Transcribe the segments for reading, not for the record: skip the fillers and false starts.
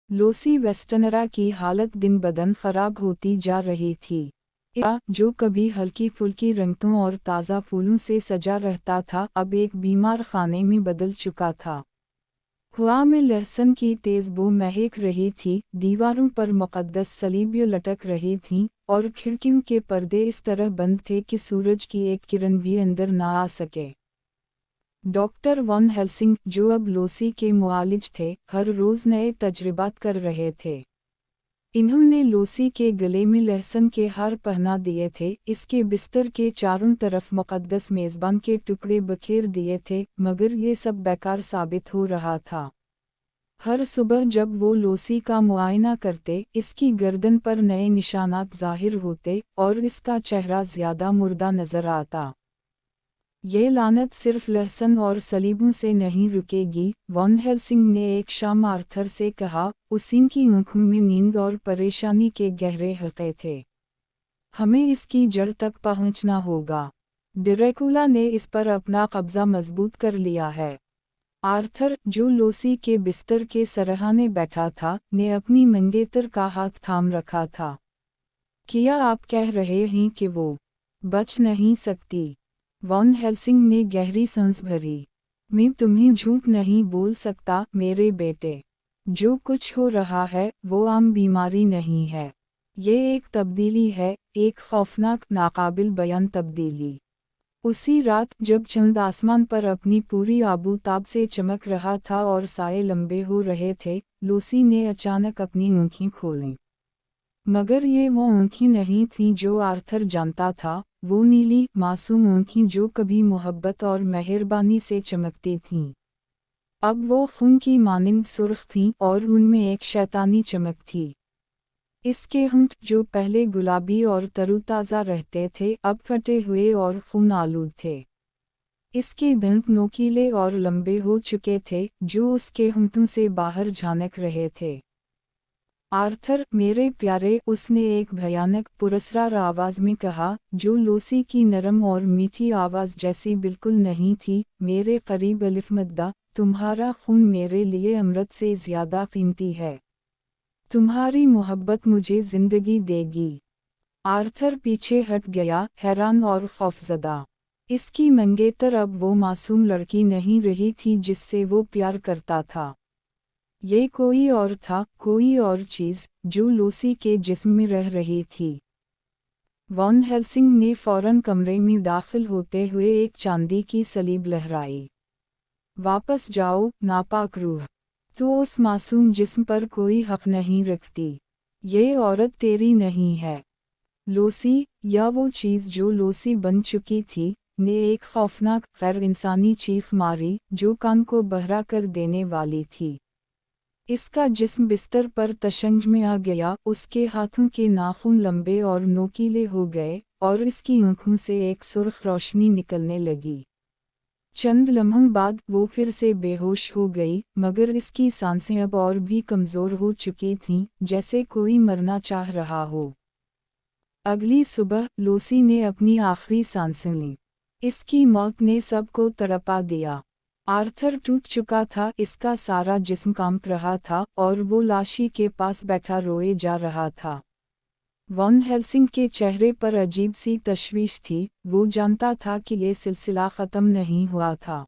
Lucy वेस्टनरा की हालत दिन बदन खराब होती जा रही थी। जो कभी हल्की फुल्की रंगों और ताज़ा फूलों से सजा रहता था, अब एक बीमार खाने में बदल चुका था। हवा में लहसुन की तेज़ बू महक रही थी, दीवारों पर मुक़द्दस सलीबियाँ लटक रही थीं, और खिड़कियों के पर्दे इस तरह बंद थे कि सूरज की एक किरण भी अंदर न आ सके। डॉक्टर वॉन हेल्सिंग, जो अब लूसी के मुआलिज थे, हर रोज़ नए तजर्बात कर रहे थे। इन्होंने लूसी के गले में लहसुन के हार पहना दिए थे, इसके बिस्तर के चारों तरफ मुक़द्दस मेज़बान के टुकड़े बखेर दिए थे, मगर ये सब बेकार साबित हो रहा था। हर सुबह जब वो लूसी का मुआयना करते, इसकी गर्दन पर नए निशानात ज़ाहिर होते और इसका चेहरा ज़्यादा मुर्दा नज़र आता। ये लानत सिर्फ लहसुन और सलीबों से नहीं रुकेगी, वॉन हेल्सिंग ने एक शाम आर्थर से कहा। उसी आंखों में नींद और परेशानी के गहरे हल्के थे। हमें इसकी जड़ तक पहुंचना होगा। ड्रैकुला ने इस पर अपना कब्जा मजबूत कर लिया है। आर्थर, जो लूसी के बिस्तर के सरहाने बैठा था, ने अपनी मंगेतर का हाथ थाम रखा था। क्या आप कह रहे हैं कि वो बच नहीं सकती? वॉन हेल्सिंग ने गहरी सांस भरी। मैं तुम्हें झूठ नहीं बोल सकता, मेरे बेटे। जो कुछ हो रहा है वो आम बीमारी नहीं है। ये एक तब्दीली है, एक खौफनाक नाकाबिल बयान तब्दीली। उसी रात जब चंद आसमान पर अपनी पूरी आबूताब से चमक रहा था और साए लंबे हो रहे थे, लूसी ने अचानक अपनी आँखें खोलीं। मगर ये वो आँखें नहीं थीं जो आर्थर जानता था, वो नीली, मासूम आँखें जो कभी मोहब्बत और मेहरबानी से चमकती थीं। अब वो खून की मानिंद सुर्ख थीं और उनमें एक शैतानी चमक थी। इसके होंठ, जो पहले गुलाबी और तरोताज़ा रहते थे, अब फटे हुए और खून आलूद थे। इसके दांत नोकीले और लंबे हो चुके थे, जो उसके होंठों से बाहर झांक रहे थे। आर्थर, मेरे प्यारे, उसने एक भयानक पुरस्कार आवाज़ में कहा, जो लूसी की नरम और मीठी आवाज़ जैसी बिल्कुल नहीं थी। मेरे करीब अलिफ़मद्दा, तुम्हारा खून मेरे लिए अमृत से ज़्यादा कीमती है। तुम्हारी मोहब्बत मुझे ज़िंदगी देगी। आर्थर पीछे हट गया, हैरान और खौफज़दा। इसकी मंगेतर अब वो मासूम लड़की नहीं रही थी जिससे वो प्यार करता था। ये कोई और था, कोई और चीज़, जो लूसी के जिस्म में रह रही थी। वॉन हेल्सिंग ने फौरन कमरे में दाखिल होते हुए एक चांदी की सलीब लहराई। वापस जाओ, नापाक रूह। तो उस मासूम जिस्म पर कोई हक नहीं रखती। ये औरत तेरी नहीं है। लूसी, या वो चीज़ जो लूसी बन चुकी थी, ने एक खौफनाक गैर इंसानी चीख मारी, जो कान को बहरा कर देने वाली थी। इसका जिस्म बिस्तर पर तशंज में आ गया, उसके हाथों के नाखून लंबे और नोकीले हो गए, और इसकी आँखों से एक सुर्ख रोशनी निकलने लगी। चंद लम्हों बाद वो फिर से बेहोश हो गई, मगर इसकी सांसें अब और भी कमज़ोर हो चुकी थीं, जैसे कोई मरना चाह रहा हो। अगली सुबह लूसी ने अपनी आखिरी सांसें लीं। इसकी मौत ने सबको तड़पा दिया। आर्थर टूट चुका था, इसका सारा जिस्म कांप रहा था, और वो लाशी के पास बैठा रोए जा रहा था। वॉन हेल्सिंग के चेहरे पर अजीब सी तशवीश थी, वो जानता था कि ये सिलसिला ख़त्म नहीं हुआ था।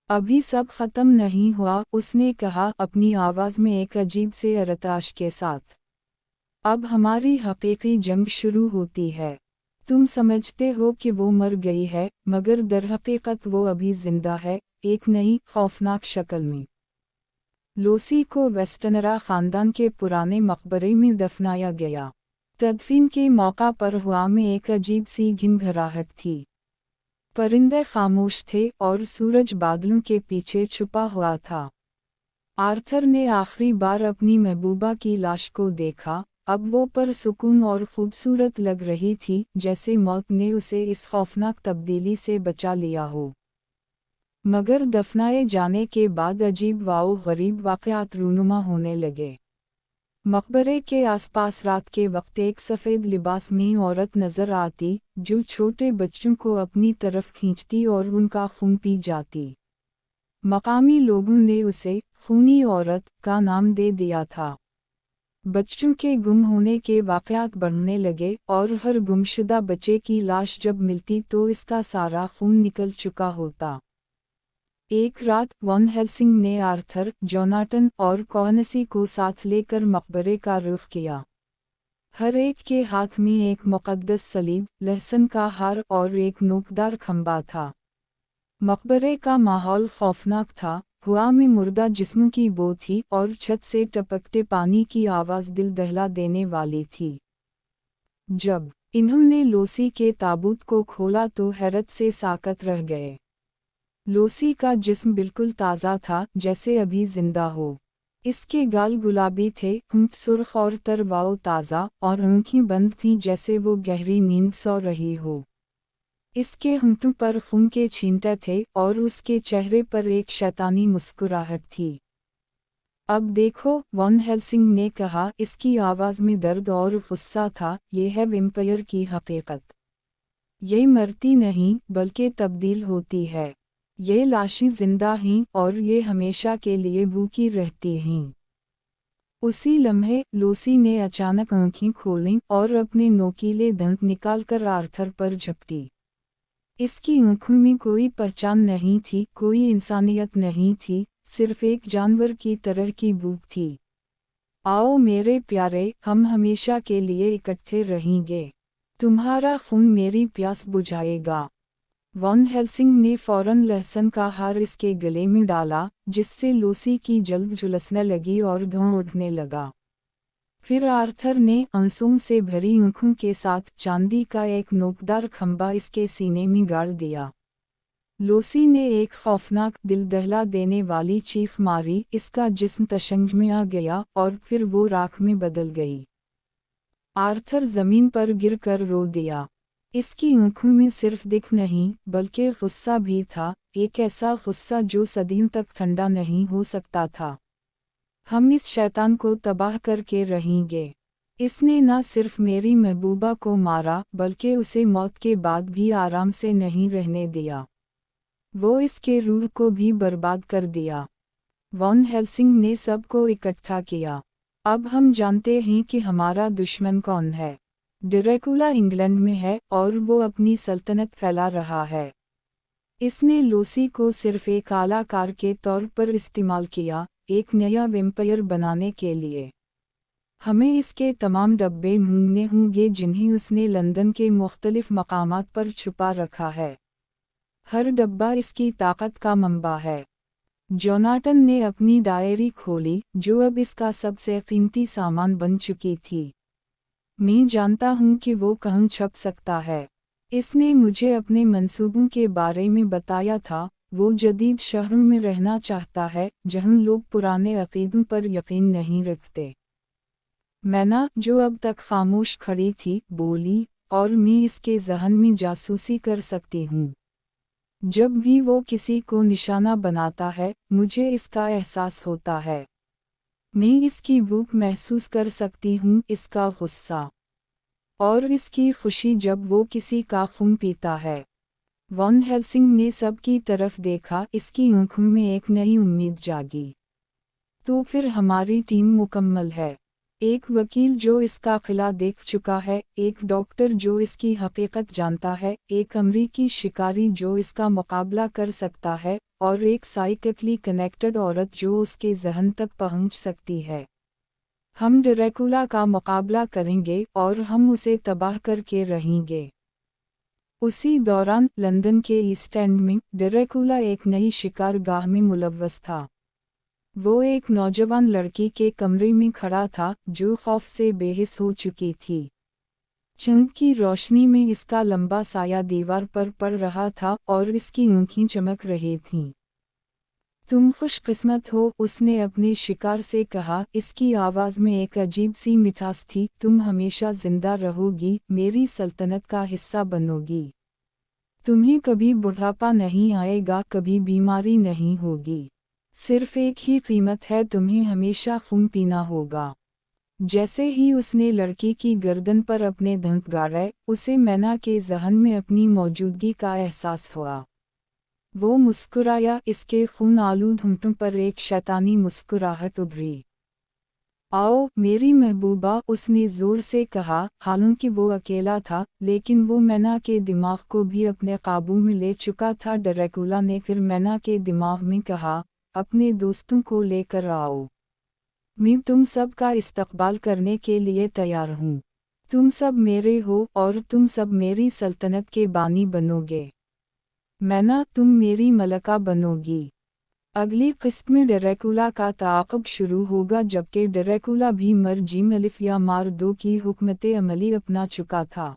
अभी सब ख़त्म नहीं हुआ, उसने कहा, अपनी आवाज़ में एक अजीब से अरताश के साथ। अब हमारी हकीकी जंग शुरू होती है। तुम समझते हो कि वो मर गई है, मगर दरहकीकत वो अभी जिंदा है, एक नई खौफनाक शक्ल में। लूसी को वेस्टनरा ख़ानदान के पुराने मकबरे में दफनाया गया। तदफीन के मौका पर हवा में एक अजीब सी घिनघराहट थी। परिंदे खामोश थे और सूरज बादलों के पीछे छुपा हुआ था। आर्थर ने आखिरी बार अपनी महबूबा की लाश को देखा। अब वो पुरसुकून और खूबसूरत लग रही थी, जैसे मौत ने उसे इस खौफनाक तब्दीली से बचा लिया हो। मगर दफनाए जाने के बाद अजीब व गरीब वाक़यात रूनुमा होने लगे। मकबरे के आसपास रात के वक्त एक सफ़ेद लिबास में औरत नज़र आती, जो छोटे बच्चों को अपनी तरफ खींचती और उनका खून पी जाती। मकामी लोगों ने उसे खूनी औरत का नाम दे दिया था। बच्चों के गुम होने के वाक़यात बढ़ने लगे और हर गुमशुदा बच्चे की लाश जब मिलती तो इसका सारा खून निकल चुका होता। एक रात वॉन हेल्सिंग ने आर्थर, जोनाटन और कॉर्नेसी को साथ लेकर मकबरे का रुख किया। हर एक के हाथ में एक मुक़द्दस सलीब, लहसुन का हार और एक नोकदार खंबा था। मकबरे का माहौल खौफनाक था। हवा में मुर्दा जिस्मों की बू थी और छत से टपकते पानी की आवाज़ दिल दहला देने वाली थी। जब इन्होंने लोसी के ताबूत को खोला तो हैरत से साकत रह गए। लोसी का जिस्म बिल्कुल ताज़ा था, जैसे अभी जिंदा हो। इसके गाल गुलाबी थे, होंठ सुर्ख और तरवाओ ताज़ा, और आँखें बंद थीं जैसे वो गहरी नींद सो रही हो। इसके होंठों पर खून के छींटे थे और उसके चेहरे पर एक शैतानी मुस्कुराहट थी। अब देखो, वॉन हेल्सिंग ने कहा, इसकी आवाज़ में दर्द और गुस्सा था। ये है वैम्पायर की हकीकत। ये मरती नहीं बल्कि तब्दील होती है। ये लाशें जिंदा हैं और ये हमेशा के लिए भूखी रहती हैं। उसी लम्हे लोसी ने अचानक आंखें खोलीं और अपने नोकीले दांत निकालकर आर्थर पर झपटी। इसकी आंखों में कोई पहचान नहीं थी, कोई इंसानियत नहीं थी, सिर्फ एक जानवर की तरह की भूख थी। आओ मेरे प्यारे, हम हमेशा के लिए इकट्ठे रहेंगे। तुम्हारा खून मेरी प्यास बुझाएगा। वॉन हेल्सिंग ने फौरन लहसुन का हार इसके गले में डाला, जिससे लोसी की जल्द झुलसने लगी और धुआं उठने लगा। फिर आर्थर ने आंसुओं से भरी आंखों के साथ चांदी का एक नोकदार खंबा इसके सीने में गाड़ दिया। लोसी ने एक खौफनाक, दिल दहला देने वाली चीख मारी। इसका जिस्म तशंज में आ गया और फिर वो राख में बदल गई। आर्थर जमीन पर गिरकर रो दिया। इसकी आंखों में सिर्फ दिख नहीं बल्कि गुस्सा भी था, एक ऐसा गुस्सा जो सदियों तक ठंडा नहीं हो सकता था। हम इस शैतान को तबाह करके रहेंगे। इसने न सिर्फ मेरी महबूबा को मारा बल्कि उसे मौत के बाद भी आराम से नहीं रहने दिया। वो इसके रूह को भी बर्बाद कर दिया। वॉन हेल्सिंग ने सबको इकट्ठा किया। अब हम जानते हैं कि हमारा दुश्मन कौन है। ड्रैकुला इंग्लैंड में है और वो अपनी सल्तनत फैला रहा है। इसने लोसी को सिर्फ एक कलाकार के तौर पर इस्तेमाल किया, एक नया वैम्पायर बनाने के लिए। हमें इसके तमाम डब्बे ढूंढने होंगे जिन्हें उसने लंदन के मुख्तलिफ मकामात पर छुपा रखा है। हर डब्बा इसकी ताकत का मंबा है। जोनाटन ने अपनी डायरी खोली, जो अब इसका सबसे कीमती सामान बन चुकी थी। मैं जानता हूँ कि वो कहाँ छप सकता है। इसने मुझे अपने मंसूबों के बारे में बताया था। वो जदीद शहरों में रहना चाहता है, जहाँ लोग पुराने अकीदों पर यकीन नहीं रखते। मैना, जो अब तक खामोश खड़ी थी, बोली, और मैं इसके ज़हन में जासूसी कर सकती हूँ। जब भी वो किसी को निशाना बनाता है, मुझे इसका एहसास होता है। मैं इसकी भूख महसूस कर सकती हूँ, इसका गुस्सा और इसकी खुशी जब वो किसी का खून पीता है। वॉन हेल्सिंग ने सबकी तरफ देखा, इसकी आंखों में एक नई उम्मीद जागी। तो फिर हमारी टीम मुकम्मल है। एक वकील जो इसका किला देख चुका है, एक डॉक्टर जो इसकी हकीकत जानता है, एक अमरीकी शिकारी जो इसका मुकाबला कर सकता है, और एक साइकिकली कनेक्टेड औरत जो उसके जहन तक पहुंच सकती है। हम ड्रैकुला का मुकाबला करेंगे और हम उसे तबाह करके रहेंगे। उसी दौरान लंदन के ईस्ट एंड में ड्रैकुला एक नई शिकारगाह में मुलव्वस था। वो एक नौजवान लड़की के कमरे में खड़ा था, जो खौफ से बेहिस हो चुकी थी। चंद की रोशनी में इसका लंबा साया दीवार पर पड़ रहा था और इसकी आँखें चमक रही थीं। तुम खुशकिस्मत हो, उसने अपने शिकार से कहा। इसकी आवाज़ में एक अजीब सी मिठास थी। तुम हमेशा जिंदा रहोगी, मेरी सल्तनत का हिस्सा बनोगी। तुम्हें कभी बुढ़ापा नहीं आएगा, कभी बीमारी नहीं होगी। सिर्फ एक ही कीमत है, तुम्हें हमेशा खून पीना होगा। जैसे ही उसने लड़की की गर्दन पर अपने दांत गाड़े, उसे मैना के जहन में अपनी मौजूदगी का एहसास हुआ। وہ مسکرایا، اس کے خون آلود ہونٹوں پر ایک شیطانی مسکراہٹ ابھری۔ آؤ میری محبوبہ، اس نے زور سے کہا، حالانکہ وہ اکیلا تھا لیکن وہ مینا کے دماغ کو بھی اپنے قابو میں لے چکا تھا۔ ڈریکولا نے پھر مینا کے دماغ میں کہا، اپنے دوستوں کو لے کر آؤ، میں تم سب کا استقبال کرنے کے لیے تیار ہوں، تم سب میرے ہو اور تم سب میری سلطنت کے بانی بنو گے، مینا تم میری ملکہ بنو گی۔ اگلی قسط میں ڈریکولا کا تعاقب شروع ہوگا، جبکہ ڈریکولا بھی مر جیم الف یا مار دو کی حکمت عملی اپنا چکا تھا۔